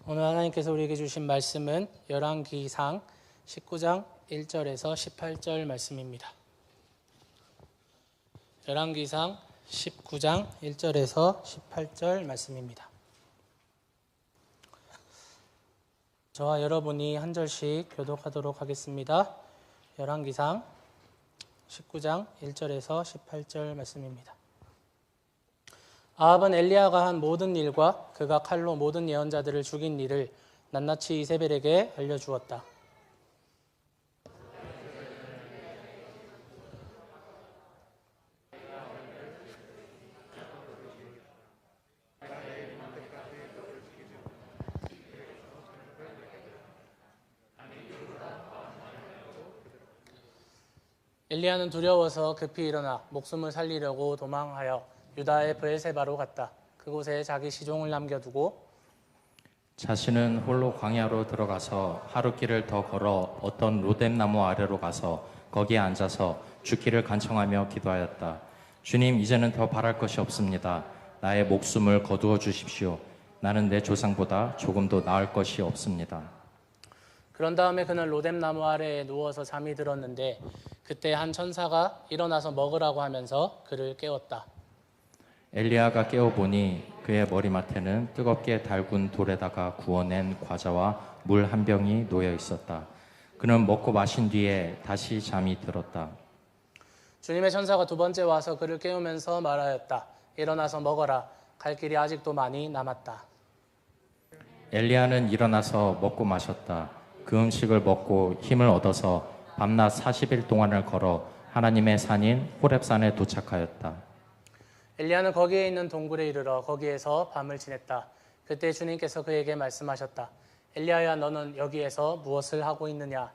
오늘 하나님께서 우리에게 주신 말씀은 열왕기상 19장 1절에서 18절 말씀입니다. 열왕기상 19장 1절에서 18절 말씀입니다. 저와 여러분이 한 절씩 교독하도록 하겠습니다. 열왕기상 19장 1절에서 18절 말씀입니다. 아합은 엘리야가 한 모든 일과 그가 칼로 모든 예언자들을 죽인 일을 낱낱이 이세벨에게 알려주었다. 엘리야는 두려워서 급히 일어나 목숨을 살리려고 도망하여 유다의 브엘세바로 갔다. 그곳에 자기 시종을 남겨두고 자신은 홀로 광야로 들어가서 하루 길을 더 걸어 어떤 로뎀나무 아래로 가서 거기에 앉아서 죽기를 간청하며 기도하였다. 주님, 이제는 더 바랄 것이 없습니다. 나의 목숨을 거두어 주십시오. 나는 내 조상보다 조금도 나을 것이 없습니다. 그런 다음에 그는 로뎀나무 아래에 누워서 잠이 들었는데 그때 한 천사가 일어나서 먹으라고 하면서 그를 깨웠다. 엘리야가 깨어보니 그의 머리맡에는 뜨겁게 달군 돌에다가 구워낸 과자와 물 한 병이 놓여 있었다. 그는 먹고 마신 뒤에 다시 잠이 들었다. 주님의 천사가 두 번째 와서 그를 깨우면서 말하였다. 일어나서 먹어라. 갈 길이 아직도 많이 남았다. 엘리야는 일어나서 먹고 마셨다. 그 음식을 먹고 힘을 얻어서 밤낮 40일 동안을 걸어 하나님의 산인 호렙산에 도착하였다. 엘리야는 거기에 있는 동굴에 이르러 거기에서 밤을 지냈다. 그때 주님께서 그에게 말씀하셨다. 엘리야야, 너는 여기에서 무엇을 하고 있느냐?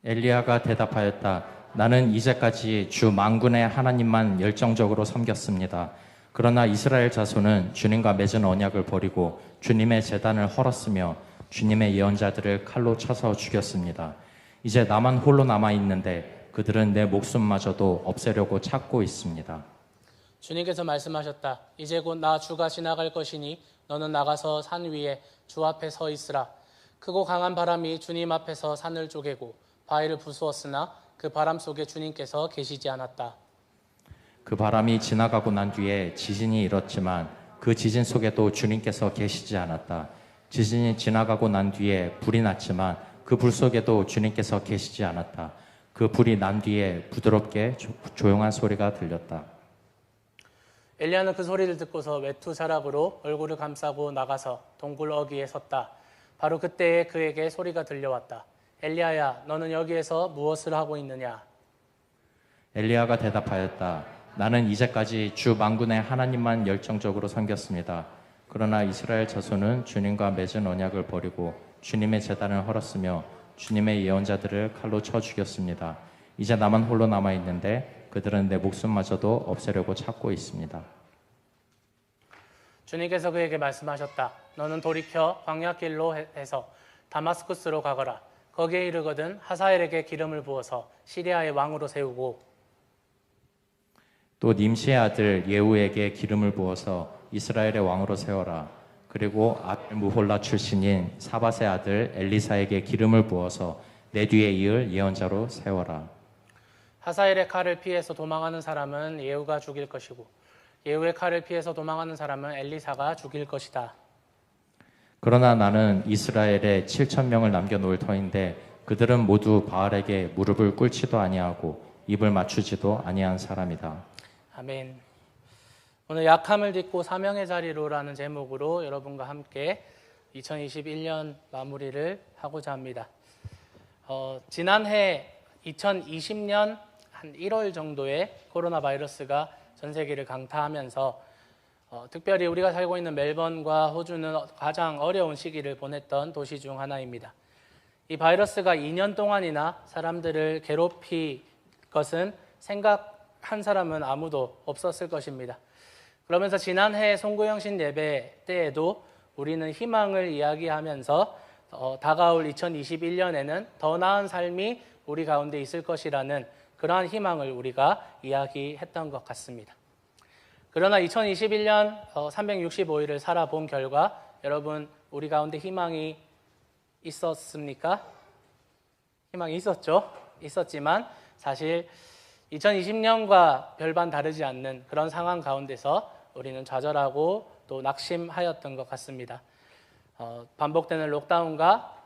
엘리야가 대답하였다. 나는 이제까지 주 만군의 하나님만 열정적으로 섬겼습니다. 그러나 이스라엘 자손은 주님과 맺은 언약을 버리고 주님의 제단을 헐었으며 주님의 예언자들을 칼로 쳐서 죽였습니다. 이제 나만 홀로 남아있는데 그들은 내 목숨마저도 없애려고 찾고 있습니다. 주님께서 말씀하셨다. 이제 곧 나 주가 지나갈 것이니 너는 나가서 산 위에 주 앞에 서 있으라. 크고 강한 바람이 주님 앞에서 산을 쪼개고 바위를 부수었으나 그 바람 속에 주님께서 계시지 않았다. 그 바람이 지나가고 난 뒤에 지진이 일었지만 그 지진 속에도 주님께서 계시지 않았다. 지진이 지나가고 난 뒤에 불이 났지만 그 불 속에도 주님께서 계시지 않았다. 그 불이 난 뒤에 부드럽게 조용한 소리가 들렸다. 엘리야는 그 소리를 듣고서 외투 자락으로 얼굴을 감싸고 나가서 동굴 어귀에 섰다. 바로 그때에 그에게 소리가 들려왔다. 엘리야야, 너는 여기에서 무엇을 하고 있느냐? 엘리야가 대답하였다. 나는 이제까지 주 만군의 하나님만 열정적으로 섬겼습니다. 그러나 이스라엘 자손은 주님과 맺은 언약을 버리고 주님의 제단을 헐었으며 주님의 예언자들을 칼로 쳐 죽였습니다. 이제 나만 홀로 남아있는데 그들은 내 목숨마저도 없애려고 찾고 있습니다. 주님께서 그에게 말씀하셨다. 너는 돌이켜 광야길로 해서 다마스쿠스로 가거라. 거기에 이르거든 하사엘에게 기름을 부어서 시리아의 왕으로 세우고 또 님시의 아들 예후에게 기름을 부어서 이스라엘의 왕으로 세워라. 그리고 무홀라 출신인 사밧의 아들 엘리사에게 기름을 부어서 내 뒤에 이을 예언자로 세워라. 하사엘의 칼을 피해서 도망하는 사람은 예후가 죽일 것이고 예후의 칼을 피해서 도망하는 사람은 엘리사가 죽일 것이다. 그러나 나는 이스라엘에 7,000명을 남겨놓을 터인데 그들은 모두 바알에게 무릎을 꿇지도 아니하고 입을 맞추지도 아니한 사람이다. 아멘. 오늘 약함을 딛고 사명의 자리로라는 제목으로 여러분과 함께 2021년 마무리를 하고자 합니다. 지난해 2020년 한 1월 정도에 코로나 바이러스가 전 세계를 강타하면서 특별히 우리가 살고 있는 멜번과 호주는 가장 어려운 시기를 보냈던 도시 중 하나입니다. 이 바이러스가 2년 동안이나 사람들을 괴롭힐 것은 생각한 사람은 아무도 없었을 것입니다. 그러면서 지난해 송구영신 예배 때에도 우리는 희망을 이야기하면서 다가올 2021년에는 더 나은 삶이 우리 가운데 있을 것이라는 그러한 희망을 우리가 이야기했던 것 같습니다. 그러나 2021년 365일을 살아본 결과 여러분 우리 가운데 희망이 있었습니까? 희망이 있었죠. 있었지만 사실 2020년과 별반 다르지 않는 그런 상황 가운데서 우리는 좌절하고 또 낙심하였던 것 같습니다. 반복되는 록다운과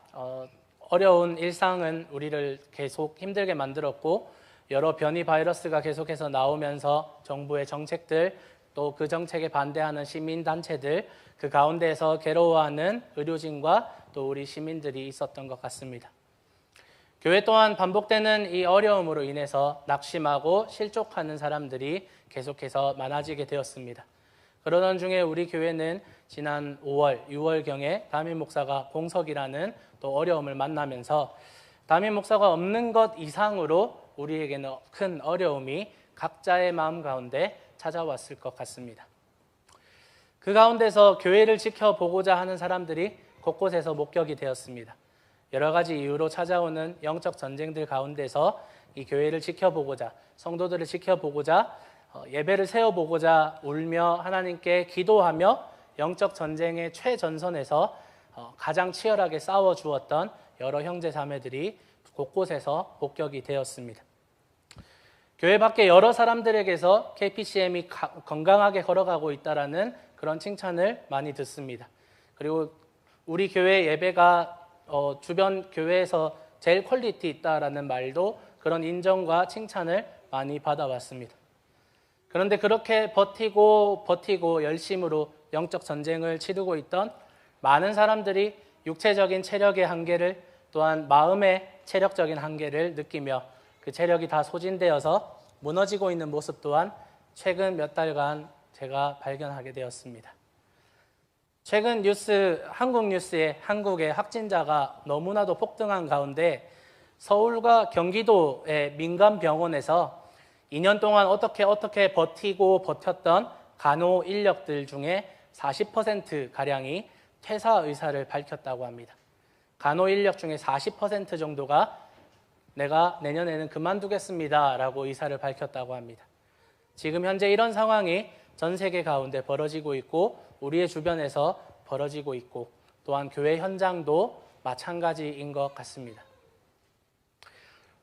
어려운 일상은 우리를 계속 힘들게 만들었고 여러 변이 바이러스가 계속해서 나오면서 정부의 정책들 또 그 정책에 반대하는 시민단체들 그 가운데에서 괴로워하는 의료진과 또 우리 시민들이 있었던 것 같습니다. 교회 또한 반복되는 이 어려움으로 인해서 낙심하고 실족하는 사람들이 계속해서 많아지게 되었습니다. 그러던 중에 우리 교회는 지난 5월, 6월경에 담임 목사가 공석이라는 또 어려움을 만나면서 담임 목사가 없는 것 이상으로 우리에게는 큰 어려움이 각자의 마음 가운데 찾아왔을 것 같습니다. 그 가운데서 교회를 지켜보고자 하는 사람들이 곳곳에서 목격이 되었습니다. 여러 가지 이유로 찾아오는 영적 전쟁들 가운데서 이 교회를 지켜보고자, 성도들을 지켜보고자, 예배를 세워보고자 울며 하나님께 기도하며 영적 전쟁의 최전선에서 가장 치열하게 싸워주었던 여러 형제 자매들이 곳곳에서 목격이 되었습니다. 교회 밖에 여러 사람들에게서 KPCM이 건강하게 걸어가고 있다라는 그런 칭찬을 많이 듣습니다. 그리고 우리 교회 예배가 주변 교회에서 제일 퀄리티 있다라는 말도 그런 인정과 칭찬을 많이 받아왔습니다. 그런데 그렇게 버티고 열심으로 영적 전쟁을 치르고 있던 많은 사람들이 육체적인 체력의 한계를 또한 마음의 체력적인 한계를 느끼며 그 체력이 다 소진되어서 무너지고 있는 모습 또한 최근 몇 달간 제가 발견하게 되었습니다. 최근 한국 뉴스에 한국의 확진자가 너무나도 폭등한 가운데 서울과 경기도의 민간 병원에서 2년 동안 어떻게 버텼던 간호 인력들 중에 40%가량이 퇴사 의사를 밝혔다고 합니다. 간호 인력 중에 40% 정도가 내가 내년에는 그만두겠습니다 라고 의사를 밝혔다고 합니다. 지금 현재 이런 상황이 전 세계 가운데 벌어지고 있고 우리의 주변에서 벌어지고 있고 또한 교회 현장도 마찬가지인 것 같습니다.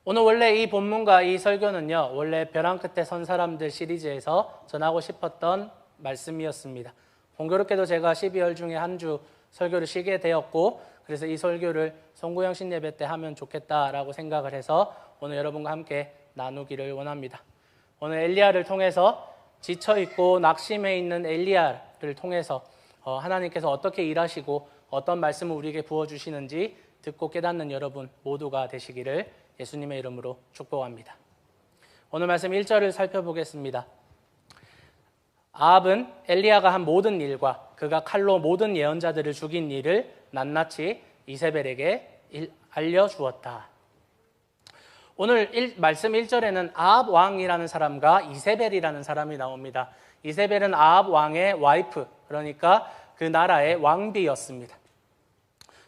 오늘 원래 이 본문과 이 설교는요, 원래 벼랑 끝에 선 사람들 시리즈에서 전하고 싶었던 말씀이었습니다. 공교롭게도 제가 12월 중에 한 주 설교를 쉬게 되었고 그래서 이 설교를 송구영 신예배 때 하면 좋겠다라고 생각을 해서 오늘 여러분과 함께 나누기를 원합니다. 오늘 엘리야를 통해서 지쳐있고 낙심해 있는 엘리야를 통해서 하나님께서 어떻게 일하시고 어떤 말씀을 우리에게 부어주시는지 듣고 깨닫는 여러분 모두가 되시기를 예수님의 이름으로 축복합니다. 오늘 말씀 1절을 살펴보겠습니다. 아합은 엘리야가 한 모든 일과 그가 칼로 모든 예언자들을 죽인 일을 낱낱이 이세벨에게 알려주었다. 오늘 말씀 1절에는 아합 왕이라는 사람과 이세벨이라는 사람이 나옵니다. 이세벨은 아합 왕의 와이프, 그러니까 그 나라의 왕비였습니다.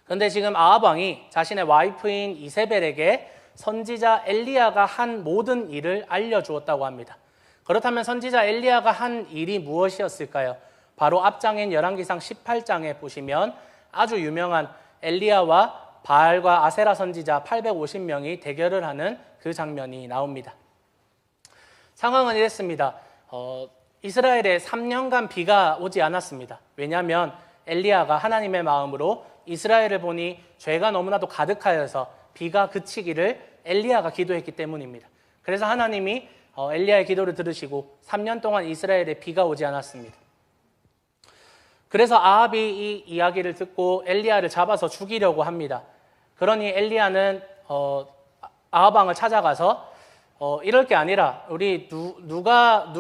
그런데 지금 아합 왕이 자신의 와이프인 이세벨에게 선지자 엘리야가 한 모든 일을 알려주었다고 합니다. 그렇다면 선지자 엘리야가 한 일이 무엇이었을까요? 바로 앞장인 열왕기상 18장에 보시면 아주 유명한 엘리야와 바알과 아세라 선지자 850명이 대결을 하는 그 장면이 나옵니다. 상황은 이랬습니다. 이스라엘에 3년간 비가 오지 않았습니다. 왜냐하면 엘리야가 하나님의 마음으로 이스라엘을 보니 죄가 너무나도 가득하여서 비가 그치기를 엘리야가 기도했기 때문입니다. 그래서 하나님이 엘리야의 기도를 들으시고 3년 동안 이스라엘에 비가 오지 않았습니다. 그래서 아합이 이 이야기를 듣고 엘리야를 잡아서 죽이려고 합니다. 그러니 엘리야는 아합 왕을 찾아가서 이럴 게 아니라 우리 누가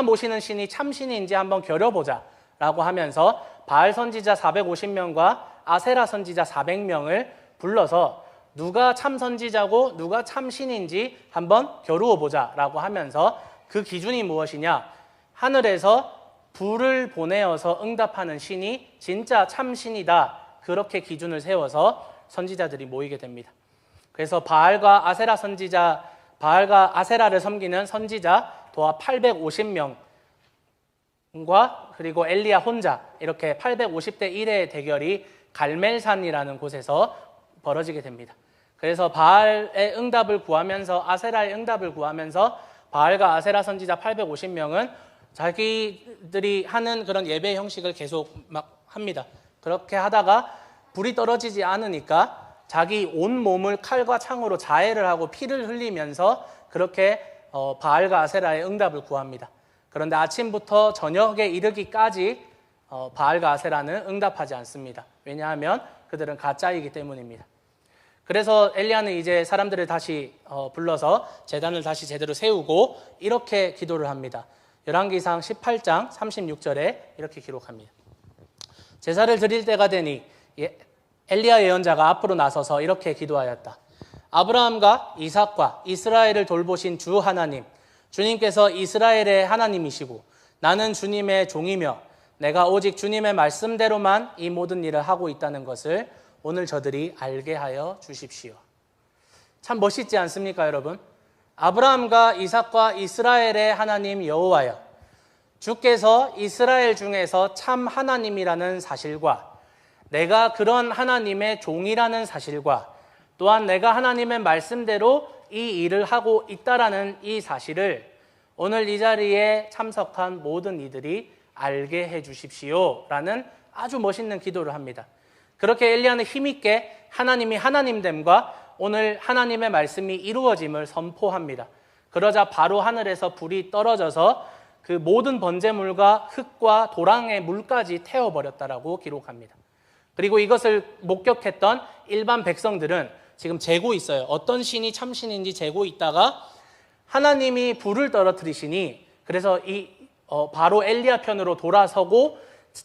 모시는 신이 참신인지 한번 겨뤄보자 라고 하면서 바알 선지자 450명과 아세라 선지자 400명을 불러서 누가 참 선지자고 누가 참 신인지 한번 겨루어 보자라고 하면서 그 기준이 무엇이냐? 하늘에서 불을 보내어서 응답하는 신이 진짜 참 신이다. 그렇게 기준을 세워서 선지자들이 모이게 됩니다. 그래서 바알과 아세라를 섬기는 선지자 도합 850명을 그리고 엘리야 혼자 이렇게 850대 1의 대결이 갈멜산이라는 곳에서 벌어지게 됩니다. 그래서 바알의 응답을 구하면서 아세라의 응답을 구하면서 바알과 아세라 선지자 850명은 자기들이 하는 그런 예배 형식을 계속 막 합니다. 그렇게 하다가 불이 떨어지지 않으니까 자기 온 몸을 칼과 창으로 자해를 하고 피를 흘리면서 그렇게 바알과 아세라의 응답을 구합니다. 그런데 아침부터 저녁에 이르기까지 바알과 아세라는 응답하지 않습니다. 왜냐하면 그들은 가짜이기 때문입니다. 그래서 엘리야는 이제 사람들을 다시 불러서 제단을 다시 제대로 세우고 이렇게 기도를 합니다. 열왕기상 18장 36절에 이렇게 기록합니다. 제사를 드릴 때가 되니 엘리야 예언자가 앞으로 나서서 이렇게 기도하였다. 아브라함과 이삭과 이스라엘을 돌보신 주 하나님, 주님께서 이스라엘의 하나님이시고 나는 주님의 종이며 내가 오직 주님의 말씀대로만 이 모든 일을 하고 있다는 것을 오늘 저들이 알게 하여 주십시오. 참 멋있지 않습니까, 여러분? 아브라함과 이삭과 이스라엘의 하나님 여호와여, 주께서 이스라엘 중에서 참 하나님이라는 사실과 내가 그런 하나님의 종이라는 사실과 또한 내가 하나님의 말씀대로 이 일을 하고 있다라는 이 사실을 오늘 이 자리에 참석한 모든 이들이 알게 해 주십시오라는 아주 멋있는 기도를 합니다. 그렇게 엘리야는 힘있게 하나님이 하나님됨과 오늘 하나님의 말씀이 이루어짐을 선포합니다. 그러자 바로 하늘에서 불이 떨어져서 그 모든 번제물과 흙과 도랑의 물까지 태워버렸다라고 기록합니다. 그리고 이것을 목격했던 일반 백성들은 지금 재고 있어요. 어떤 신이 참신인지 재고 있다가 하나님이 불을 떨어뜨리시니 그래서 바로 엘리야 편으로 돌아서고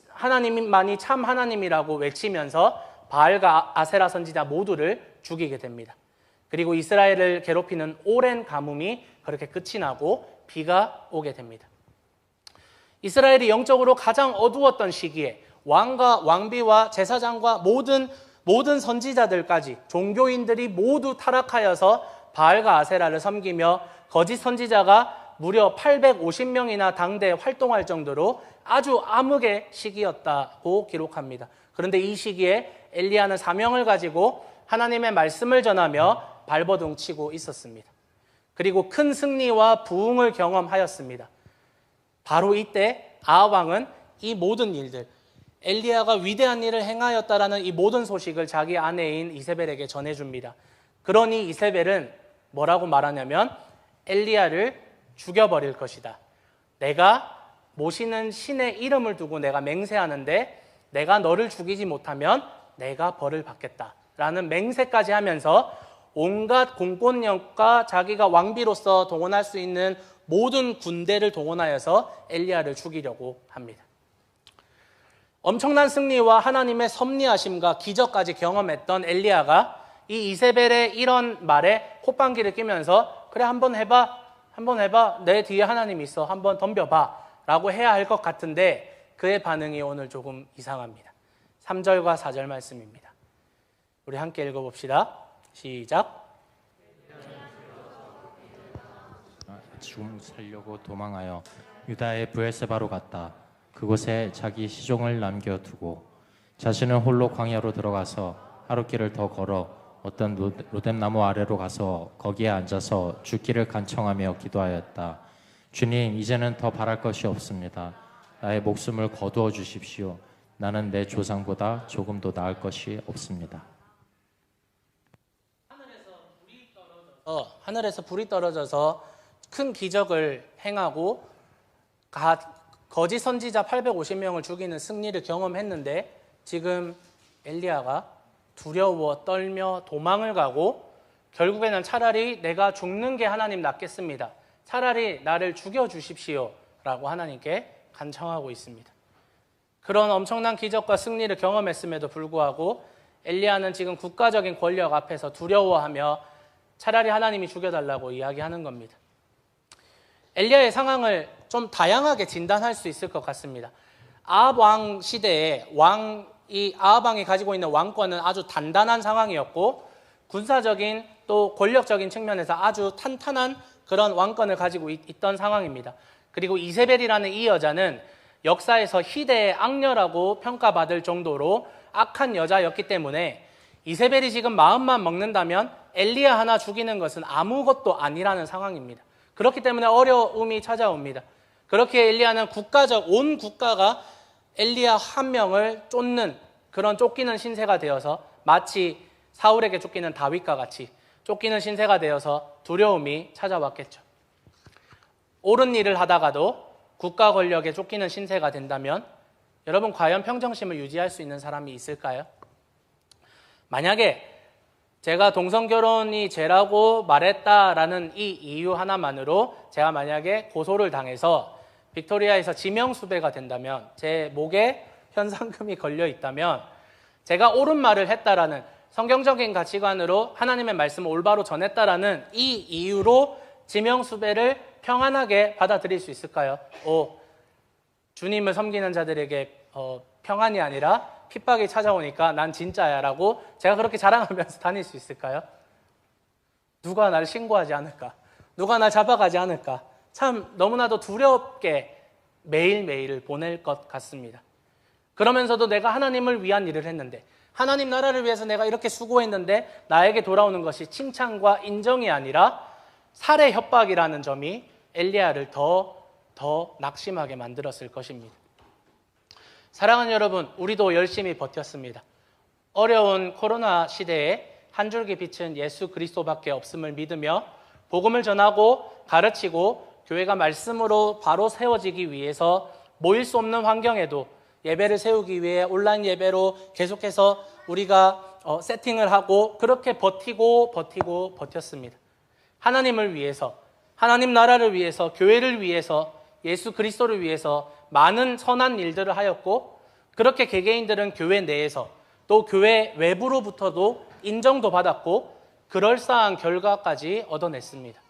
하나님만이 참 하나님이라고 외치면서 바알과 아세라 선지자 모두를 죽이게 됩니다. 그리고 이스라엘을 괴롭히는 오랜 가뭄이 그렇게 끝이 나고 비가 오게 됩니다. 이스라엘이 영적으로 가장 어두웠던 시기에 왕과 왕비와 제사장과 모든 선지자들까지 종교인들이 모두 타락하여서 바알과 아세라를 섬기며 거짓 선지자가 무려 850명이나 당대에 활동할 정도로 아주 암흑의 시기였다고 기록합니다. 그런데 이 시기에 엘리야는 사명을 가지고 하나님의 말씀을 전하며 발버둥 치고 있었습니다. 그리고 큰 승리와 부흥을 경험하였습니다. 바로 이때 아합 왕은 이 모든 일들, 엘리야가 위대한 일을 행하였다라는 이 모든 소식을 자기 아내인 이세벨에게 전해줍니다. 그러니 이세벨은 뭐라고 말하냐면 엘리야를 죽여버릴 것이다. 내가 모시는 신의 이름을 두고 내가 맹세하는데 내가 너를 죽이지 못하면 내가 벌을 받겠다라는 맹세까지 하면서 온갖 공권력과 자기가 왕비로서 동원할 수 있는 모든 군대를 동원하여서 엘리야를 죽이려고 합니다. 엄청난 승리와 하나님의 섭리하심과 기적까지 경험했던 엘리야가 이 이세벨의 이런 말에 콧방귀를 뀌면서 그래 한번 해봐 내 뒤에 하나님이 있어 한번 덤벼봐 라고 해야 할 것 같은데 그의 반응이 오늘 조금 이상합니다. 3절과 4절 말씀입니다. 우리 함께 읽어봅시다. 시작. 죽음 살려고 도망하여 유다의 브엘세바로 갔다. 그곳에 자기 시종을 남겨두고 자신은 홀로 광야로 들어가서 하룻길을 더 걸어 어떤 로뎀나무 아래로 가서 거기에 앉아서 죽기를 간청하며 기도하였다. 주님, 이제는 더 바랄 것이 없습니다. 나의 목숨을 거두어 주십시오. 나는 내 조상보다 조금도 나을 것이 없습니다. 하늘에서 불이 떨어져서 큰 기적을 행하고 거짓 선지자 850명을 죽이는 승리를 경험했는데 지금 엘리야가 두려워 떨며 도망을 가고 결국에는 차라리 내가 죽는 게 하나님 낫겠습니다. 차라리 나를 죽여주십시오 라고 하나님께 간청하고 있습니다. 그런 엄청난 기적과 승리를 경험했음에도 불구하고 엘리야는 지금 국가적인 권력 앞에서 두려워하며 차라리 하나님이 죽여달라고 이야기하는 겁니다. 엘리야의 상황을 좀 다양하게 진단할 수 있을 것 같습니다. 아합 왕 시대에 아합 왕이 가지고 있는 왕권은 아주 단단한 상황이었고 군사적인 또 권력적인 측면에서 아주 탄탄한 그런 왕권을 가지고 있던 상황입니다. 그리고 이세벨이라는 이 여자는 역사에서 희대의 악녀라고 평가받을 정도로 악한 여자였기 때문에 이세벨이 지금 마음만 먹는다면 엘리야 하나 죽이는 것은 아무것도 아니라는 상황입니다. 그렇기 때문에 어려움이 찾아옵니다. 그렇게 엘리야는 온 국가가 엘리야 한 명을 쫓는 그런 쫓기는 신세가 되어서 마치 사울에게 쫓기는 다윗과 같이 쫓기는 신세가 되어서 두려움이 찾아왔겠죠. 옳은 일을 하다가도 국가 권력에 쫓기는 신세가 된다면 여러분 과연 평정심을 유지할 수 있는 사람이 있을까요? 만약에 제가 동성결혼이 죄라고 말했다라는 이 이유 하나만으로 제가 만약에 고소를 당해서 빅토리아에서 지명수배가 된다면, 제 목에 현상금이 걸려 있다면, 제가 옳은 말을 했다라는 성경적인 가치관으로 하나님의 말씀을 올바로 전했다라는 이 이유로 지명수배를 평안하게 받아들일 수 있을까요? 주님을 섬기는 자들에게 평안이 아니라 핍박이 찾아오니까 난 진짜야 라고 제가 그렇게 자랑하면서 다닐 수 있을까요? 누가 날 신고하지 않을까? 누가 날 잡아가지 않을까? 참 너무나도 두렵게 매일매일을 보낼 것 같습니다. 그러면서도 내가 하나님을 위한 일을 했는데, 하나님 나라를 위해서 내가 이렇게 수고했는데 나에게 돌아오는 것이 칭찬과 인정이 아니라 살해 협박이라는 점이 엘리야를 더 낙심하게 만들었을 것입니다. 사랑하는 여러분, 우리도 열심히 버텼습니다. 어려운 코로나 시대에 한 줄기 빛은 예수 그리스도밖에 없음을 믿으며 복음을 전하고 가르치고 교회가 말씀으로 바로 세워지기 위해서 모일 수 없는 환경에도 예배를 세우기 위해 온라인 예배로 계속해서 우리가 세팅을 하고 그렇게 버텼습니다. 하나님을 위해서, 하나님 나라를 위해서, 교회를 위해서, 예수 그리스도를 위해서 많은 선한 일들을 하였고, 그렇게 개개인들은 교회 내에서 또 교회 외부로부터도 인정도 받았고 그럴싸한 결과까지 얻어냈습니다.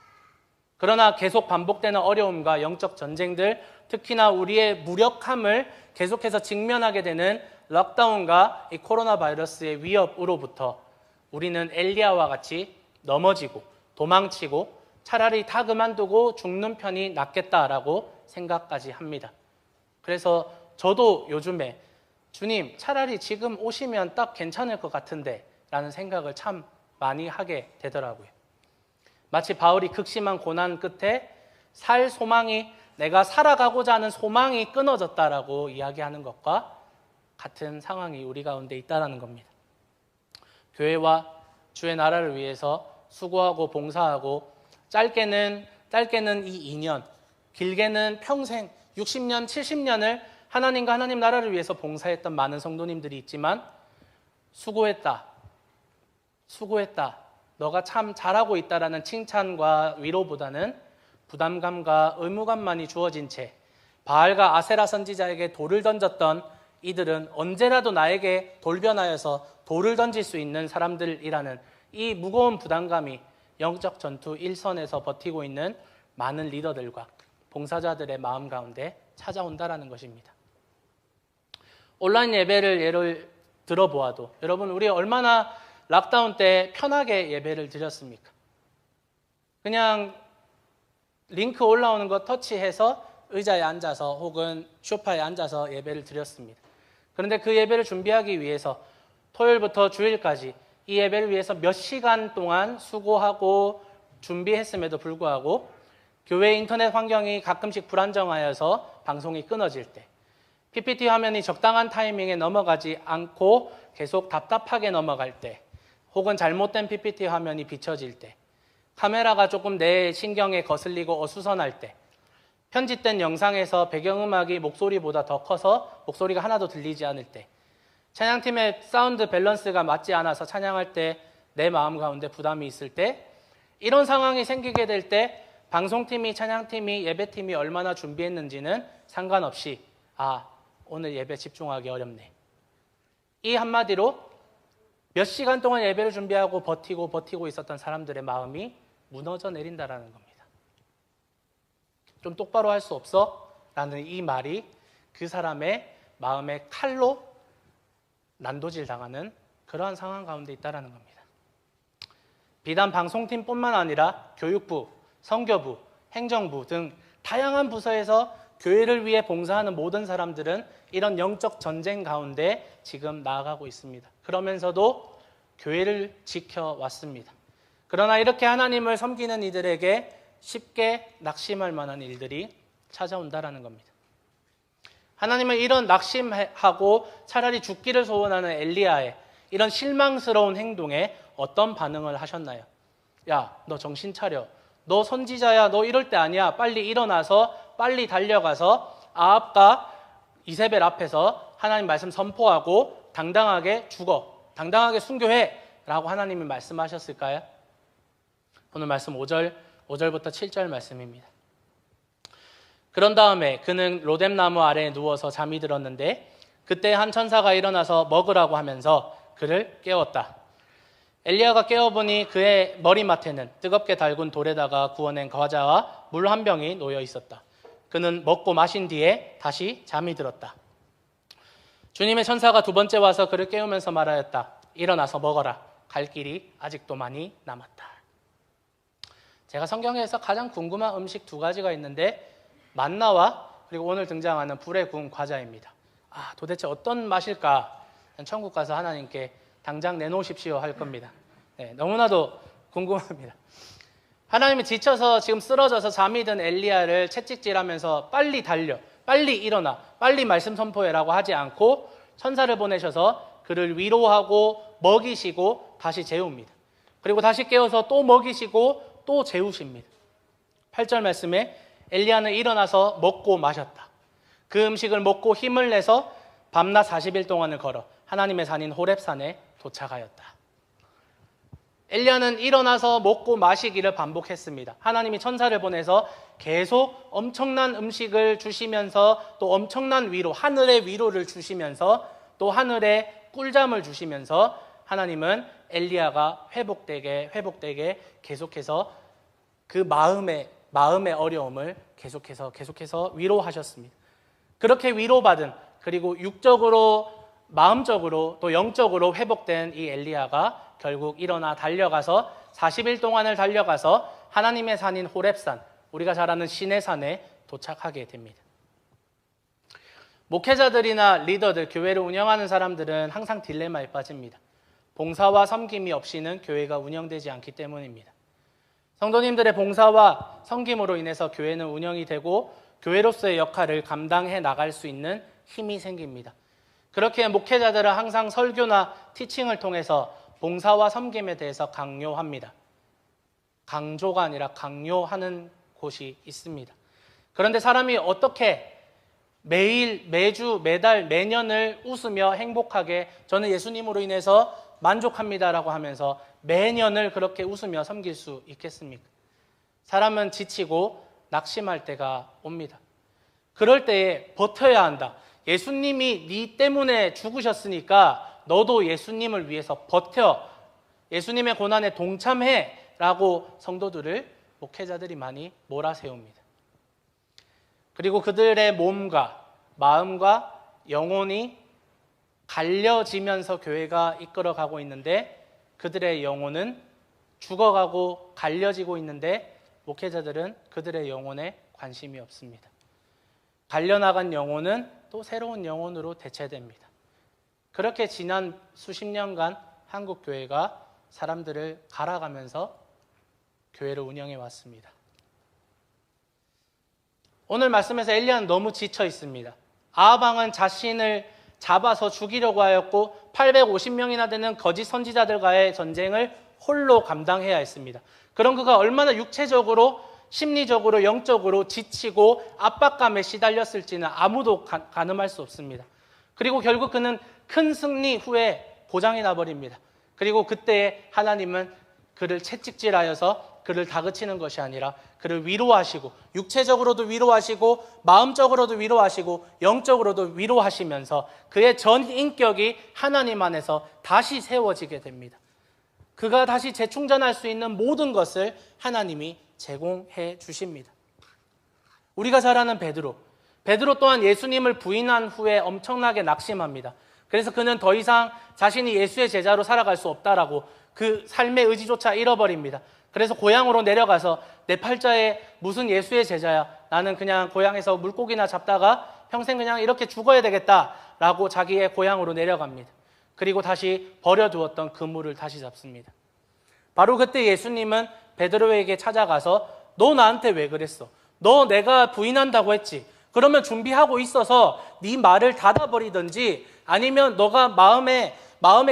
그러나 계속 반복되는 어려움과 영적 전쟁들, 특히나 우리의 무력함을 계속해서 직면하게 되는 록다운과 이 코로나 바이러스의 위협으로부터 우리는 엘리야와 같이 넘어지고 도망치고 차라리 다 그만두고 죽는 편이 낫겠다라고 생각까지 합니다. 그래서 저도 요즘에 주님, 차라리 지금 오시면 딱 괜찮을 것 같은데 라는 생각을 참 많이 하게 되더라고요. 마치 바울이 극심한 고난 끝에 살 소망이, 내가 살아가고자 하는 소망이 끊어졌다라고 이야기하는 것과 같은 상황이 우리 가운데 있다는 겁니다. 교회와 주의 나라를 위해서 수고하고 봉사하고 짧게는 이 2년, 길게는 평생 60년, 70년을 하나님과 하나님 나라를 위해서 봉사했던 많은 성도님들이 있지만 수고했다. 너가 참 잘하고 있다라는 칭찬과 위로보다는 부담감과 의무감만이 주어진 채 바알과 아세라 선지자에게 돌을 던졌던 이들은 언제라도 나에게 돌변하여서 돌을 던질 수 있는 사람들이라는 이 무거운 부담감이 영적 전투 일선에서 버티고 있는 많은 리더들과 봉사자들의 마음 가운데 찾아온다라는 것입니다. 온라인 예배를 예를 들어보아도 여러분, 우리 얼마나 락다운 때 편하게 예배를 드렸습니까? 그냥 링크 올라오는 거 터치해서 의자에 앉아서 혹은 소파에 앉아서 예배를 드렸습니다. 그런데 그 예배를 준비하기 위해서 토요일부터 주일까지 이 예배를 위해서 몇 시간 동안 수고하고 준비했음에도 불구하고 교회 인터넷 환경이 가끔씩 불안정하여서 방송이 끊어질 때, PPT 화면이 적당한 타이밍에 넘어가지 않고 계속 답답하게 넘어갈 때, 혹은 잘못된 PPT 화면이 비춰질 때, 카메라가 조금 내 신경에 거슬리고 어수선할 때, 편집된 영상에서 배경음악이 목소리보다 더 커서 목소리가 하나도 들리지 않을 때, 찬양팀의 사운드 밸런스가 맞지 않아서 찬양할 때 내 마음 가운데 부담이 있을 때, 이런 상황이 생기게 될 때 방송팀이, 찬양팀이, 예배팀이 얼마나 준비했는지는 상관없이 오늘 예배 집중하기 어렵네. 이 한마디로 몇 시간 동안 예배를 준비하고 버티고 있었던 사람들의 마음이 무너져 내린다라는 겁니다. 좀 똑바로 할 수 없어? 라는 이 말이 그 사람의 마음의 칼로 난도질 당하는 그러한 상황 가운데 있다라는 겁니다. 비단 방송팀뿐만 아니라 교육부, 선교부, 행정부 등 다양한 부서에서 교회를 위해 봉사하는 모든 사람들은 이런 영적 전쟁 가운데 지금 나아가고 있습니다. 그러면서도 교회를 지켜왔습니다. 그러나 이렇게 하나님을 섬기는 이들에게 쉽게 낙심할 만한 일들이 찾아온다라는 겁니다. 하나님은 이런 낙심하고 차라리 죽기를 소원하는 엘리야의 이런 실망스러운 행동에 어떤 반응을 하셨나요? 야, 너 정신 차려. 너 선지자야. 너 이럴 때 아니야. 빨리 일어나서 빨리 달려가서 아합과 이세벨 앞에서 하나님 말씀 선포하고 당당하게 죽어. 당당하게 순교해. 라고 하나님이 말씀하셨을까요? 오늘 말씀 5절부터 7절 말씀입니다. 그런 다음에 그는 로뎀나무 아래에 누워서 잠이 들었는데 그때 한 천사가 일어나서 먹으라고 하면서 그를 깨웠다. 엘리야가 깨어보니 그의 머리맡에는 뜨겁게 달군 돌에다가 구워낸 과자와 물 한 병이 놓여 있었다. 그는 먹고 마신 뒤에 다시 잠이 들었다. 주님의 천사가 두 번째 와서 그를 깨우면서 말하였다. 일어나서 먹어라. 갈 길이 아직도 많이 남았다. 제가 성경에서 가장 궁금한 음식 두 가지가 있는데 만나와 그리고 오늘 등장하는 불에 구운 과자입니다. 도대체 어떤 맛일까? 천국 가서 하나님께 당장 내놓으십시오 할 겁니다. 네, 너무나도 궁금합니다. 하나님이 지쳐서 지금 쓰러져서 잠이 든 엘리야를 채찍질하면서 빨리 달려, 빨리 일어나, 빨리 말씀 선포해라고 하지 않고 천사를 보내셔서 그를 위로하고 먹이시고 다시 재웁니다. 그리고 다시 깨워서 또 먹이시고 또 재우십니다. 8절 말씀에 엘리야는 일어나서 먹고 마셨다. 그 음식을 먹고 힘을 내서 밤낮 40일 동안을 걸어 하나님의 산인 호렙산에 도착하였다. 엘리야는 일어나서 먹고 마시기를 반복했습니다. 하나님이 천사를 보내서 계속 엄청난 음식을 주시면서 또 엄청난 위로, 하늘의 위로를 주시면서 또 하늘의 꿀잠을 주시면서 하나님은 엘리야가 회복되게 계속해서 그 마음의 어려움을 계속해서 위로하셨습니다. 그렇게 위로받은 그리고 육적으로 마음적으로 또 영적으로 회복된 이 엘리야가 결국 일어나 달려가서 40일 동안을 달려가서 하나님의 산인 호렙산, 우리가 잘 아는 신의 산에 도착하게 됩니다. 목회자들이나 리더들, 교회를 운영하는 사람들은 항상 딜레마에 빠집니다. 봉사와 섬김이 없이는 교회가 운영되지 않기 때문입니다. 성도님들의 봉사와 섬김으로 인해서 교회는 운영이 되고 교회로서의 역할을 감당해 나갈 수 있는 힘이 생깁니다. 그렇게 목회자들은 항상 설교나 티칭을 통해서 봉사와 섬김에 대해서 강요합니다. 강조가 아니라 강요하는 곳이 있습니다. 그런데 사람이 어떻게 매일, 매주, 매달, 매년을 웃으며 행복하게 저는 예수님으로 인해서 만족합니다라고 하면서 매년을 그렇게 웃으며 섬길 수 있겠습니까? 사람은 지치고 낙심할 때가 옵니다. 그럴 때에 버텨야 한다. 예수님이 네 때문에 죽으셨으니까 너도 예수님을 위해서 버텨. 예수님의 고난에 동참해. 라고 성도들을, 목회자들이 많이 몰아세웁니다. 그리고 그들의 몸과 마음과 영혼이 갈려지면서 교회가 이끌어가고 있는데 그들의 영혼은 죽어가고 갈려지고 있는데 목회자들은 그들의 영혼에 관심이 없습니다. 갈려나간 영혼은 또 새로운 영혼으로 대체됩니다. 그렇게 지난 수십 년간 한국 교회가 사람들을 갈아가면서 교회를 운영해 왔습니다. 오늘 말씀에서 엘리야는 너무 지쳐 있습니다. 아합 왕은 자신을 잡아서 죽이려고 하였고 850명이나 되는 거짓 선지자들과의 전쟁을 홀로 감당해야 했습니다. 그럼 그가 얼마나 육체적으로, 심리적으로, 영적으로 지치고 압박감에 시달렸을지는 아무도 가늠할 수 없습니다. 그리고 결국 그는 큰 승리 후에 고장이 나버립니다. 그리고 그때 하나님은 그를 채찍질하여서 그를 다그치는 것이 아니라 그를 위로하시고 육체적으로도 위로하시고 마음적으로도 위로하시고 영적으로도 위로하시면서 그의 전 인격이 하나님 안에서 다시 세워지게 됩니다. 그가 다시 재충전할 수 있는 모든 것을 하나님이 제공해 주십니다. 우리가 잘 아는 베드로 또한 예수님을 부인한 후에 엄청나게 낙심합니다. 그래서 그는 더 이상 자신이 예수의 제자로 살아갈 수 없다라고 그 삶의 의지조차 잃어버립니다. 그래서 고향으로 내려가서 내 팔자에 무슨 예수의 제자야, 나는 그냥 고향에서 물고기나 잡다가 평생 그냥 이렇게 죽어야 되겠다라고 자기의 고향으로 내려갑니다. 그리고 다시 버려두었던 그물을 다시 잡습니다. 바로 그때 예수님은 베드로에게 찾아가서 너 나한테 왜 그랬어? 너 내가 부인한다고 했지? 그러면 준비하고 있어서 네 말을 닫아버리든지 아니면 너가 마음에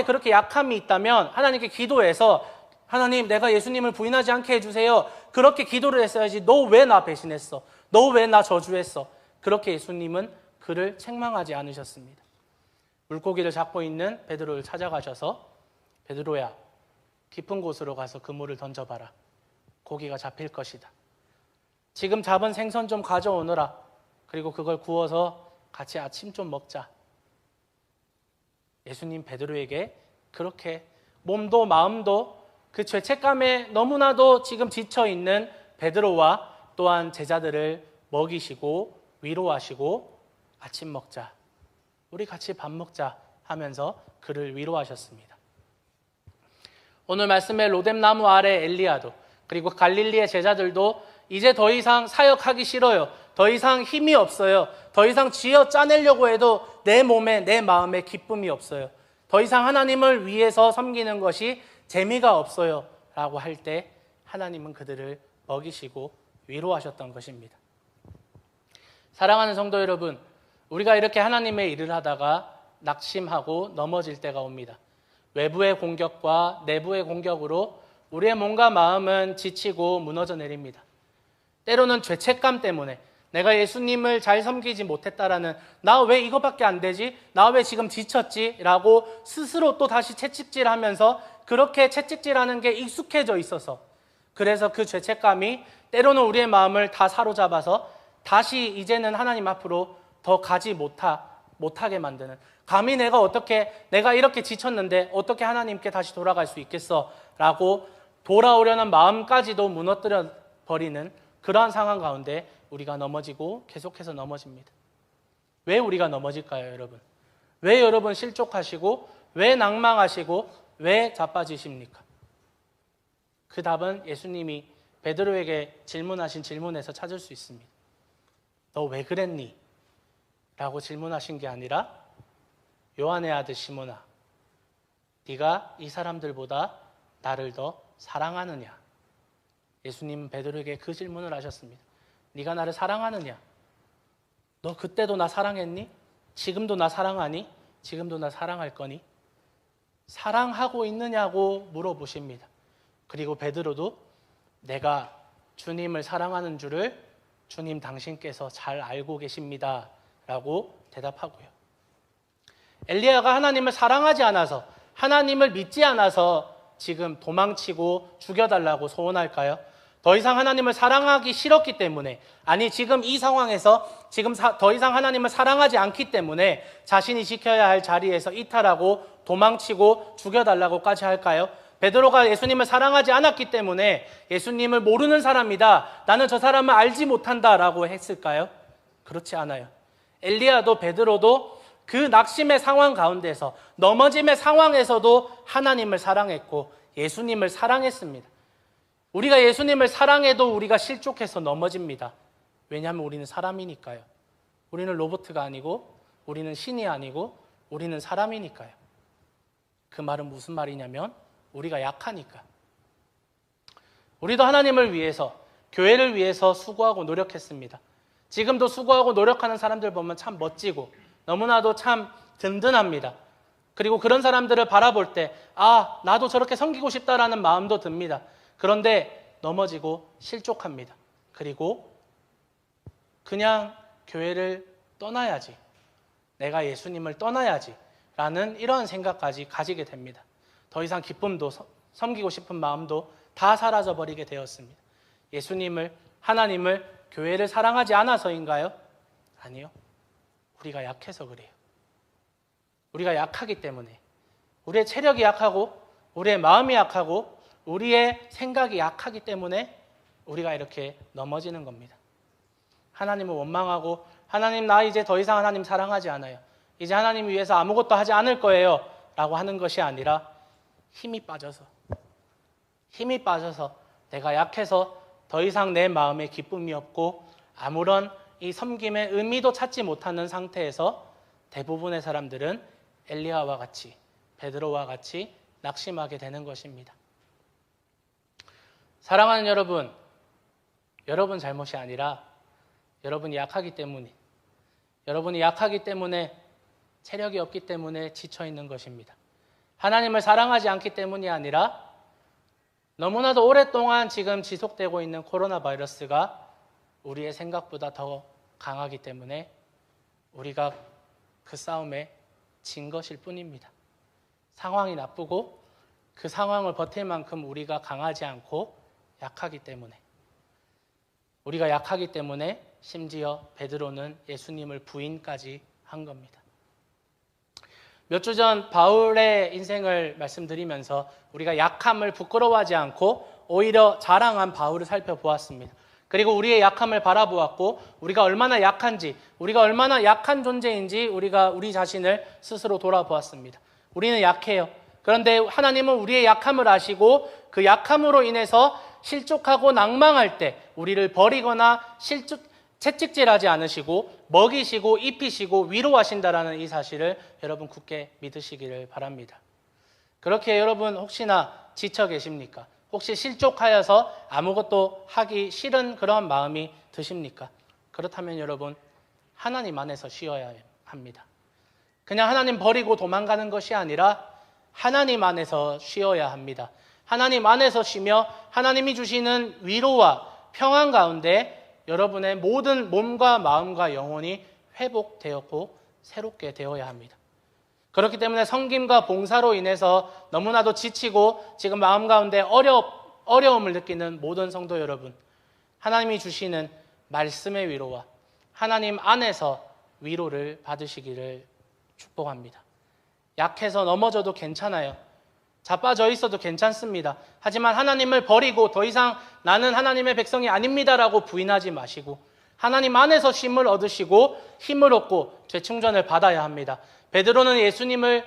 그렇게 약함이 있다면 하나님께 기도해서 하나님 내가 예수님을 부인하지 않게 해주세요. 그렇게 기도를 했어야지. 너 왜 나 배신했어? 너 왜 나 저주했어? 그렇게 예수님은 그를 책망하지 않으셨습니다. 물고기를 잡고 있는 베드로를 찾아가셔서 베드로야 깊은 곳으로 가서 그물을 던져봐라. 고기가 잡힐 것이다. 지금 잡은 생선 좀 가져오너라. 그리고 그걸 구워서 같이 아침 좀 먹자. 예수님 베드로에게 그렇게 몸도 마음도 그 죄책감에 너무나도 지금 지쳐있는 베드로와 또한 제자들을 먹이시고 위로하시고 아침 먹자. 우리 같이 밥 먹자 하면서 그를 위로하셨습니다. 오늘 말씀의 로뎀나무 아래 엘리야도 그리고 갈릴리의 제자들도 이제 더 이상 사역하기 싫어요. 더 이상 힘이 없어요. 더 이상 쥐어 짜내려고 해도 내 몸에 내 마음에 기쁨이 없어요. 더 이상 하나님을 위해서 섬기는 것이 재미가 없어요 라고 할 때 하나님은 그들을 먹이시고 위로하셨던 것입니다. 사랑하는 성도 여러분, 우리가 이렇게 하나님의 일을 하다가 낙심하고 넘어질 때가 옵니다. 외부의 공격과 내부의 공격으로 우리의 몸과 마음은 지치고 무너져 내립니다. 때로는 죄책감 때문에 내가 예수님을 잘 섬기지 못했다라는 나 왜 이거밖에 안 되지? 나 왜 지금 지쳤지? 라고 스스로 또 다시 채찍질하면서 그렇게 채찍질하는 게 익숙해져 있어서 그래서 그 죄책감이 때로는 우리의 마음을 다 사로잡아서 다시 이제는 하나님 앞으로 더 가지 못하게 만드는 감히 내가 이렇게 지쳤는데 어떻게 하나님께 다시 돌아갈 수 있겠어? 라고 돌아오려는 마음까지도 무너뜨려 버리는 그러한 상황 가운데 우리가 넘어지고 계속해서 넘어집니다. 왜 우리가 넘어질까요, 여러분? 왜 여러분 실족하시고 왜 낭망하시고 왜 자빠지십니까? 그 답은 예수님이 베드로에게 질문하신 질문에서 찾을 수 있습니다. 너 왜 그랬니? 라고 질문하신 게 아니라 요한의 아들 시몬아, 네가 이 사람들보다 나를 더 사랑하느냐? 예수님은 베드로에게 그 질문을 하셨습니다. 네가 나를 사랑하느냐? 너 그때도 나 사랑했니? 지금도 나 사랑하니? 지금도 나 사랑할 거니? 사랑하고 있느냐고 물어보십니다. 그리고 베드로도 내가 주님을 사랑하는 줄을 주님 당신께서 잘 알고 계십니다 라고 대답하고요. 엘리야가 하나님을 사랑하지 않아서 하나님을 믿지 않아서 지금 도망치고 죽여달라고 소원할까요? 더 이상 하나님을 사랑하기 싫었기 때문에 아니 지금 이 상황에서 더 이상 하나님을 사랑하지 않기 때문에 자신이 지켜야 할 자리에서 이탈하고 도망치고 죽여달라고까지 할까요? 베드로가 예수님을 사랑하지 않았기 때문에 예수님을 모르는 사람이다. 나는 저 사람을 알지 못한다라고 했을까요? 그렇지 않아요. 엘리야도 베드로도 그 낙심의 상황 가운데서 넘어짐의 상황에서도 하나님을 사랑했고 예수님을 사랑했습니다. 우리가 예수님을 사랑해도 우리가 실족해서 넘어집니다. 왜냐하면 우리는 사람이니까요. 우리는 로봇가 아니고 우리는 신이 아니고 우리는 사람이니까요. 그 말은 무슨 말이냐면 우리가 약하니까. 우리도 하나님을 위해서 교회를 위해서 수고하고 노력했습니다. 지금도 수고하고 노력하는 사람들 보면 참 멋지고 너무나도 참 든든합니다. 그리고 그런 사람들을 바라볼 때 나도 저렇게 섬기고 싶다라는 마음도 듭니다. 그런데 넘어지고 실족합니다. 그리고 그냥 교회를 떠나야지, 내가 예수님을 떠나야지 라는 이런 생각까지 가지게 됩니다. 더 이상 기쁨도 섬기고 싶은 마음도 다 사라져버리게 되었습니다. 예수님을, 하나님을, 교회를 사랑하지 않아서인가요? 아니요. 우리가 약해서 그래요. 우리가 약하기 때문에, 우리의 체력이 약하고 우리의 마음이 약하고 우리의 생각이 약하기 때문에 우리가 이렇게 넘어지는 겁니다. 하나님을 원망하고 하나님 나 이제 더 이상 하나님 사랑하지 않아요. 이제 하나님 위해서 아무것도 하지 않을 거예요 라고 하는 것이 아니라 힘이 빠져서 내가 약해서 더 이상 내 마음에 기쁨이 없고 아무런 이 섬김의 의미도 찾지 못하는 상태에서 대부분의 사람들은 엘리야와 같이, 베드로와 같이 낙심하게 되는 것입니다. 사랑하는 여러분, 여러분 잘못이 아니라 여러분이 약하기 때문에, 체력이 없기 때문에 지쳐 있는 것입니다. 하나님을 사랑하지 않기 때문이 아니라 너무나도 오랫동안 지금 지속되고 있는 코로나 바이러스가 우리의 생각보다 더 강하기 때문에 우리가 그 싸움에 진 것일 뿐입니다. 상황이 나쁘고 그 상황을 버틸 만큼 우리가 강하지 않고 약하기 때문에, 우리가 약하기 때문에 심지어 베드로는 예수님을 부인까지 한 겁니다. 몇 주 전 바울의 인생을 말씀드리면서 우리가 약함을 부끄러워하지 않고 오히려 자랑한 바울을 살펴보았습니다. 그리고 우리의 약함을 바라보았고 우리가 얼마나 약한지, 우리가 얼마나 약한 존재인지 우리 자신을 스스로 돌아보았습니다. 우리는 약해요. 그런데 하나님은 우리의 약함을 아시고 그 약함으로 인해서 실족하고 낭망할 때 우리를 버리거나 채찍질하지 않으시고 먹이시고 입히시고 위로하신다라는 이 사실을 여러분 굳게 믿으시기를 바랍니다. 그렇게 여러분 혹시나 지쳐 계십니까? 혹시 실족하여서 아무것도 하기 싫은 그런 마음이 드십니까? 그렇다면 여러분 하나님 안에서 쉬어야 합니다. 그냥 하나님 버리고 도망가는 것이 아니라 하나님 안에서 쉬어야 합니다. 하나님 안에서 쉬며 하나님이 주시는 위로와 평안 가운데 여러분의 모든 몸과 마음과 영혼이 회복되었고 새롭게 되어야 합니다. 그렇기 때문에 섬김과 봉사로 인해서 너무나도 지치고 지금 마음 가운데 어려움을 느끼는 모든 성도 여러분, 하나님이 주시는 말씀의 위로와 하나님 안에서 위로를 받으시기를 축복합니다. 약해서 넘어져도 괜찮아요. 자빠져 있어도 괜찮습니다. 하지만 하나님을 버리고 더 이상 나는 하나님의 백성이 아닙니다라고 부인하지 마시고 하나님 안에서 쉼을 얻으시고 힘을 얻고 재충전을 받아야 합니다. 베드로는 예수님을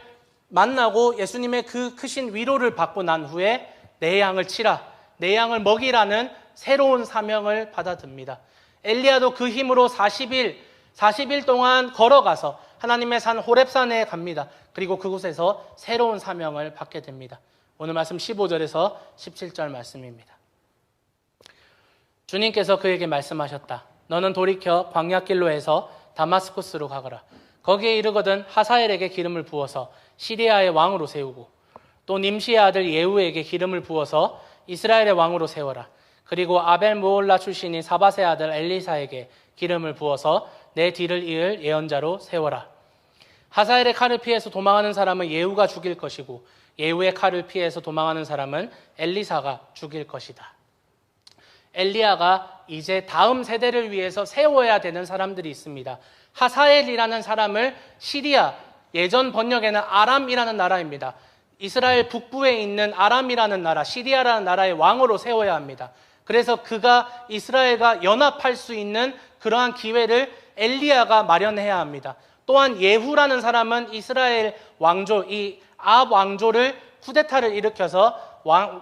만나고 예수님의 그 크신 위로를 받고 난 후에 내 양을 치라, 내 양을 먹이라는 새로운 사명을 받아듭니다. 엘리야도 그 힘으로 40일 동안 걸어가서 하나님의 산 호렙산에 갑니다. 그리고 그곳에서 새로운 사명을 받게 됩니다. 오늘 말씀 15절에서 17절 말씀입니다. 주님께서 그에게 말씀하셨다. 너는 돌이켜 광야길로 해서 다마스쿠스로 가거라. 거기에 이르거든 하사엘에게 기름을 부어서 시리아의 왕으로 세우고 또 님시의 아들 예후에게 기름을 부어서 이스라엘의 왕으로 세워라. 그리고 아벨 무올라 출신인 사밧의 아들 엘리사에게 기름을 부어서 내 뒤를 이을 예언자로 세워라. 하사엘의 칼을 피해서 도망하는 사람은 예후가 죽일 것이고 예후의 칼을 피해서 도망하는 사람은 엘리사가 죽일 것이다. 엘리야가 이제 다음 세대를 위해서 세워야 되는 사람들이 있습니다. 하사엘이라는 사람을 시리아, 예전 번역에는 아람이라는 나라입니다. 이스라엘 북부에 있는 아람이라는 나라, 시리아라는 나라의 왕으로 세워야 합니다. 그래서 그가 이스라엘과 연합할 수 있는 그러한 기회를 엘리야가 마련해야 합니다. 또한 예후라는 사람은 이스라엘 왕조, 이 아합 왕조를 쿠데타를 일으켜서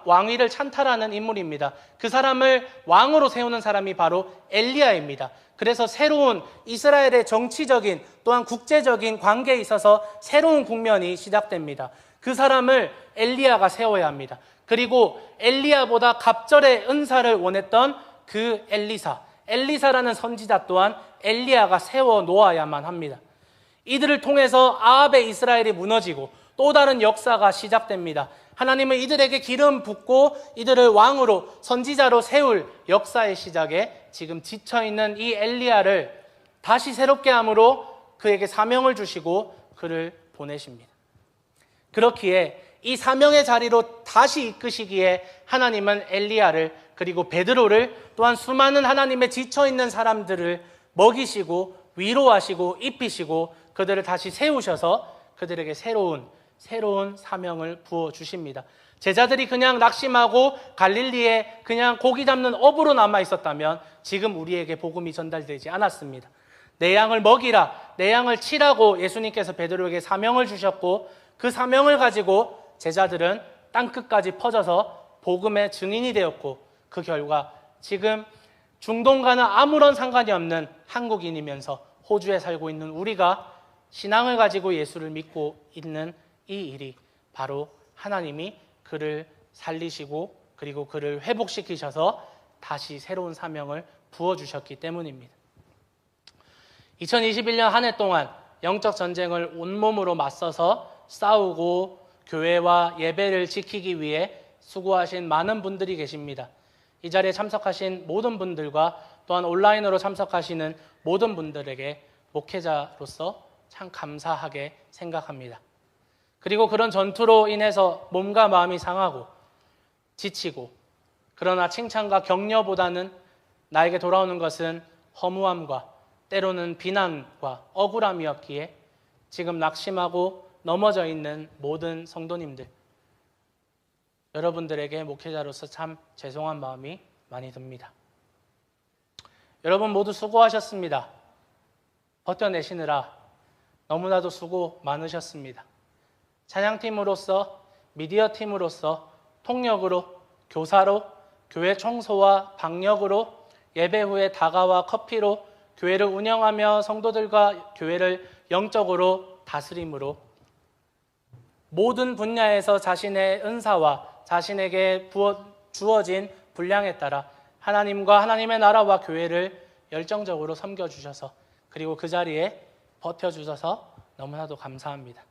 왕위를 찬탈하는 인물입니다. 그 사람을 왕으로 세우는 사람이 바로 엘리야입니다. 그래서 새로운 이스라엘의 정치적인 또한 국제적인 관계에 있어서 새로운 국면이 시작됩니다. 그 사람을 엘리야가 세워야 합니다. 그리고 엘리야보다 갑절의 은사를 원했던 그 엘리사라는 선지자 또한 엘리야가 세워 놓아야만 합니다. 이들을 통해서 아합의 이스라엘이 무너지고 또 다른 역사가 시작됩니다. 하나님은 이들에게 기름 붓고 이들을 왕으로 선지자로 세울 역사의 시작에 지금 지쳐있는 이 엘리야를 다시 새롭게 함으로 그에게 사명을 주시고 그를 보내십니다. 그렇기에 이 사명의 자리로 다시 이끄시기에 하나님은 엘리야를 그리고 베드로를 또한 수많은 하나님의 지쳐있는 사람들을 먹이시고 위로하시고 입히시고 그들을 다시 세우셔서 그들에게 새로운 사명을 부어주십니다. 제자들이 그냥 낙심하고 갈릴리에 그냥 고기 잡는 어부로 남아 있었다면 지금 우리에게 복음이 전달되지 않았습니다. 내 양을 먹이라, 내 양을 치라고 예수님께서 베드로에게 사명을 주셨고 그 사명을 가지고 제자들은 땅끝까지 퍼져서 복음의 증인이 되었고 그 결과 지금 중동과는 아무런 상관이 없는 한국인이면서 호주에 살고 있는 우리가 신앙을 가지고 예수를 믿고 있는 이 일이 바로 하나님이 그를 살리시고 그리고 그를 회복시키셔서 다시 새로운 사명을 부어주셨기 때문입니다. 2021년 한 해 동안 영적 전쟁을 온몸으로 맞서서 싸우고 교회와 예배를 지키기 위해 수고하신 많은 분들이 계십니다. 이 자리에 참석하신 모든 분들과 또한 온라인으로 참석하시는 모든 분들에게 목회자로서 참 감사하게 생각합니다. 그리고 그런 전투로 인해서 몸과 마음이 상하고 지치고, 그러나 칭찬과 격려보다는 나에게 돌아오는 것은 허무함과 때로는 비난과 억울함이었기에 지금 낙심하고 넘어져 있는 모든 성도님들, 여러분들에게 목회자로서 참 죄송한 마음이 많이 듭니다. 여러분 모두 수고하셨습니다. 버텨내시느라 너무나도 수고 많으셨습니다. 찬양팀으로서, 미디어팀으로서, 통역으로, 교사로, 교회 청소와 방역으로, 예배 후에 다가와 커피로, 교회를 운영하며 성도들과 교회를 영적으로 다스림으로 모든 분야에서 자신의 은사와 자신에게 주어진 분량에 따라 하나님과 하나님의 나라와 교회를 열정적으로 섬겨주셔서, 그리고 그 자리에 버텨주셔서 너무나도 감사합니다.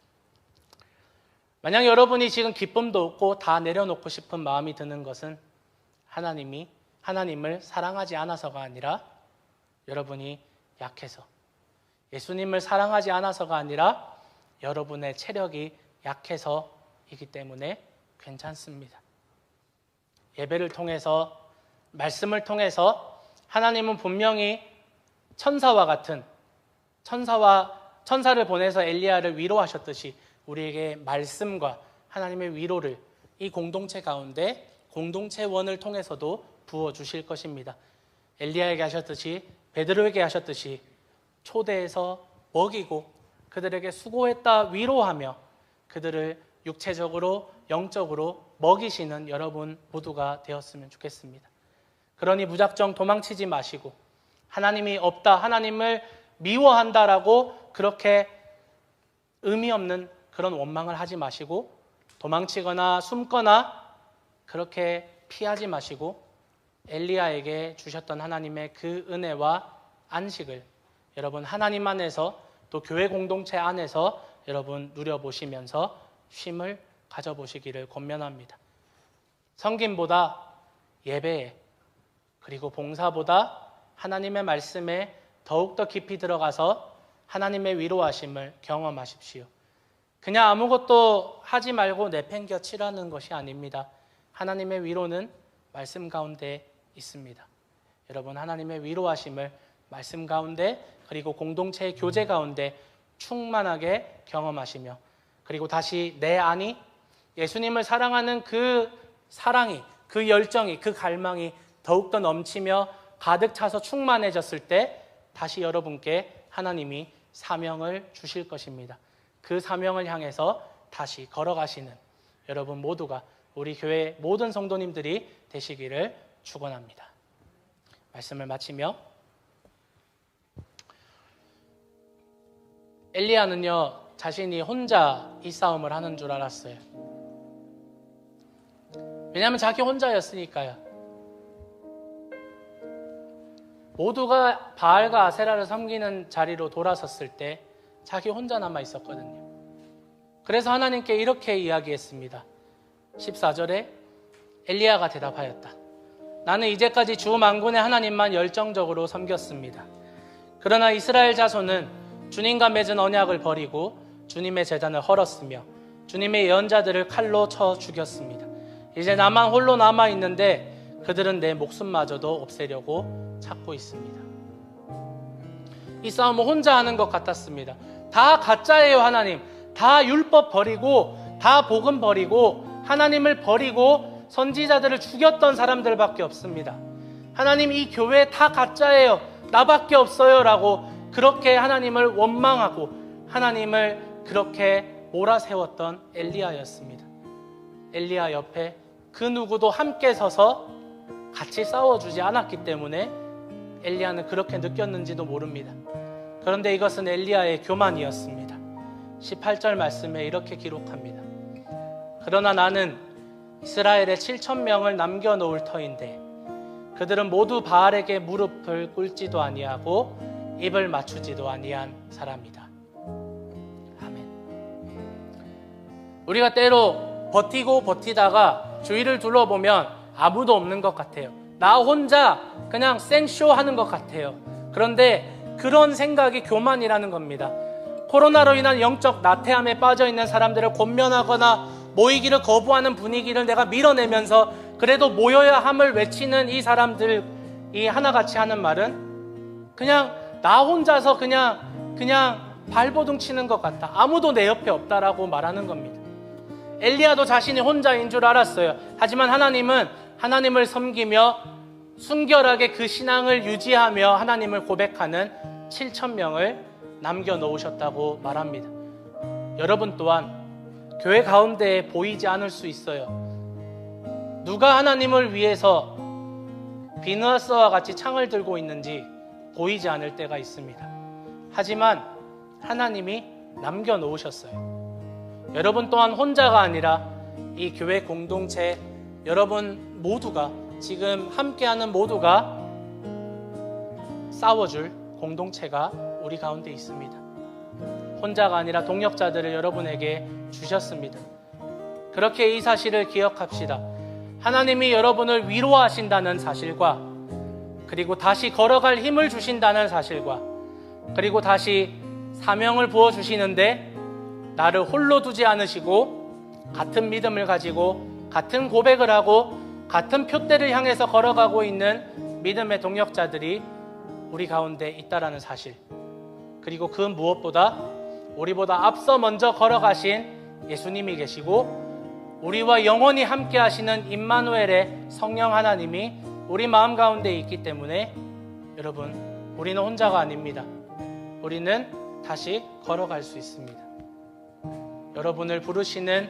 만약 여러분이 지금 기쁨도 없고 다 내려놓고 싶은 마음이 드는 것은 하나님을 사랑하지 않아서가 아니라 여러분이 약해서, 예수님을 사랑하지 않아서가 아니라 여러분의 체력이 약해서이기 때문에 괜찮습니다. 예배를 통해서, 말씀을 통해서 하나님은 분명히 천사를 보내서 엘리야를 위로하셨듯이 우리에게 말씀과 하나님의 위로를 이 공동체 가운데 공동체원을 통해서도 부어주실 것입니다. 엘리야에게 하셨듯이, 베드로에게 하셨듯이 초대해서 먹이고 그들에게 수고했다 위로하며 그들을 육체적으로 영적으로 먹이시는 여러분 모두가 되었으면 좋겠습니다. 그러니 무작정 도망치지 마시고, 하나님이 없다, 하나님을 미워한다라고 그렇게 의미 없는 그런 원망을 하지 마시고, 도망치거나 숨거나 그렇게 피하지 마시고, 엘리야에게 주셨던 하나님의 그 은혜와 안식을 여러분 하나님 안에서, 또 교회 공동체 안에서 여러분 누려보시면서 쉼을 가져보시기를 권면합니다. 섬김보다 예배에, 그리고 봉사보다 하나님의 말씀에 더욱더 깊이 들어가서 하나님의 위로하심을 경험하십시오. 그냥 아무것도 하지 말고 내팽겨치라는 것이 아닙니다. 하나님의 위로는 말씀 가운데 있습니다. 여러분 하나님의 위로하심을 말씀 가운데, 그리고 공동체의 교제 가운데 충만하게 경험하시며, 그리고 다시 내 안이 예수님을 사랑하는 그 사랑이, 그 열정이, 그 갈망이 더욱더 넘치며 가득 차서 충만해졌을 때 다시 여러분께 하나님이 사명을 주실 것입니다. 그 사명을 향해서 다시 걸어가시는 여러분 모두가, 우리 교회 모든 성도님들이 되시기를 축원합니다. 말씀을 마치며, 엘리야는요 자신이 혼자 이 싸움을 하는 줄 알았어요. 왜냐하면 자기 혼자였으니까요. 모두가 바알과 아세라를 섬기는 자리로 돌아섰을 때 자기 혼자 남아 있었거든요. 그래서 하나님께 이렇게 이야기했습니다. 14절에 엘리야가 대답하였다. 나는 이제까지 주 만군의 하나님만 열정적으로 섬겼습니다. 그러나 이스라엘 자손은 주님과 맺은 언약을 버리고 주님의 제단을 헐었으며 주님의 예언자들을 칼로 쳐 죽였습니다. 이제 나만 홀로 남아있는데 그들은 내 목숨마저도 없애려고 찾고 있습니다. 이 싸움은 혼자 하는 것 같았습니다. 다 가짜예요. 하나님 다 율법 버리고, 다 복음 버리고, 하나님을 버리고 선지자들을 죽였던 사람들밖에 없습니다. 하나님 이 교회 다 가짜예요. 나밖에 없어요 라고 그렇게 하나님을 원망하고 하나님을 그렇게 몰아세웠던 엘리야였습니다. 엘리야 옆에 그 누구도 함께 서서 같이 싸워주지 않았기 때문에 엘리야는 그렇게 느꼈는지도 모릅니다. 그런데 이것은 엘리야의 교만이었습니다. 18절 말씀에 이렇게 기록합니다. 그러나 나는 이스라엘에 7,000명을 남겨놓을 터인데 그들은 모두 바알에게 무릎을 꿇지도 아니하고 입을 맞추지도 아니한 사람이다. 아멘. 우리가 때로 버티고 버티다가 주위를 둘러보면 아무도 없는 것 같아요. 나 혼자 그냥 생쇼 하는 것 같아요. 그런데 그런 생각이 교만이라는 겁니다. 코로나로 인한 영적 나태함에 빠져있는 사람들을 권면하거나 모이기를 거부하는 분위기를 내가 밀어내면서 그래도 모여야 함을 외치는 이 사람들이 하나같이 하는 말은 그냥 나 혼자서 그냥 발버둥 치는 것 같다. 아무도 내 옆에 없다라고 말하는 겁니다. 엘리야도 자신이 혼자인 줄 알았어요. 하지만 하나님은 하나님을 섬기며 순결하게 그 신앙을 유지하며 하나님을 고백하는 7,000명을 남겨놓으셨다고 말합니다. 여러분 또한 교회 가운데에 보이지 않을 수 있어요. 누가 하나님을 위해서 비느하스와 같이 창을 들고 있는지 보이지 않을 때가 있습니다. 하지만 하나님이 남겨놓으셨어요. 여러분 또한 혼자가 아니라 이 교회 공동체 여러분 모두가 지금 함께하는 모두가 싸워줄 공동체가 우리 가운데 있습니다. 혼자가 아니라 동역자들을 여러분에게 주셨습니다. 그렇게 이 사실을 기억합시다. 하나님이 여러분을 위로하신다는 사실과 그리고 다시 걸어갈 힘을 주신다는 사실과 그리고 다시 사명을 부어주시는데 나를 홀로 두지 않으시고 같은 믿음을 가지고 같은 고백을 하고 같은 표대를 향해서 걸어가고 있는 믿음의 동역자들이 우리 가운데 있다라는 사실, 그리고 그 무엇보다 우리보다 앞서 먼저 걸어가신 예수님이 계시고 우리와 영원히 함께 하시는 임마누엘의 성령 하나님이 우리 마음 가운데 있기 때문에 여러분 우리는 혼자가 아닙니다. 우리는 다시 걸어갈 수 있습니다. 여러분을 부르시는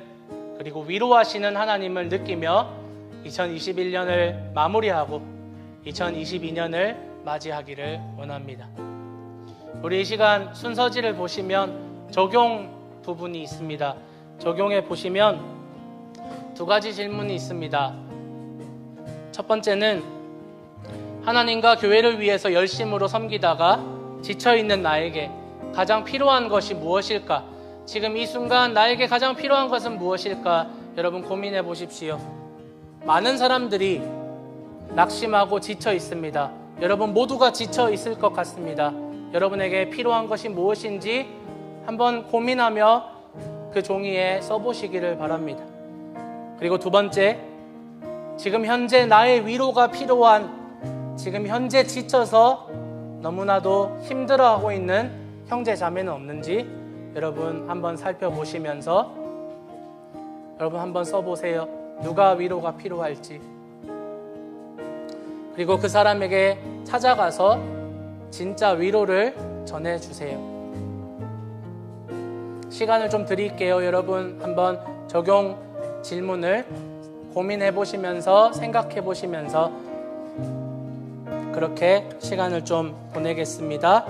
그리고 위로하시는 하나님을 느끼며 2021년을 마무리하고 2022년을 맞이하기를 원합니다. 우리 이 시간 순서지를 보시면 적용 부분이 있습니다. 적용에 보시면 두 가지 질문이 있습니다. 첫 번째는 하나님과 교회를 위해서 열심으로 섬기다가 지쳐있는 나에게 가장 필요한 것이 무엇일까? 지금 이 순간 나에게 가장 필요한 것은 무엇일까? 여러분 고민해 보십시오. 많은 사람들이 낙심하고 지쳐 있습니다. 여러분 모두가 지쳐 있을 것 같습니다. 여러분에게 필요한 것이 무엇인지 한번 고민하며 그 종이에 써보시기를 바랍니다. 그리고 두 번째, 지금 현재 나의 위로가 필요한, 지금 현재 지쳐서 너무나도 힘들어하고 있는 형제 자매는 없는지 여러분 한번 살펴보시면서 여러분 한번 써보세요. 누가 위로가 필요할지. 그리고 그 사람에게 찾아가서 진짜 위로를 전해주세요. 시간을 좀 드릴게요. 여러분 한번 적용 질문을 고민해 보시면서 생각해 보시면서 그렇게 시간을 좀 보내겠습니다.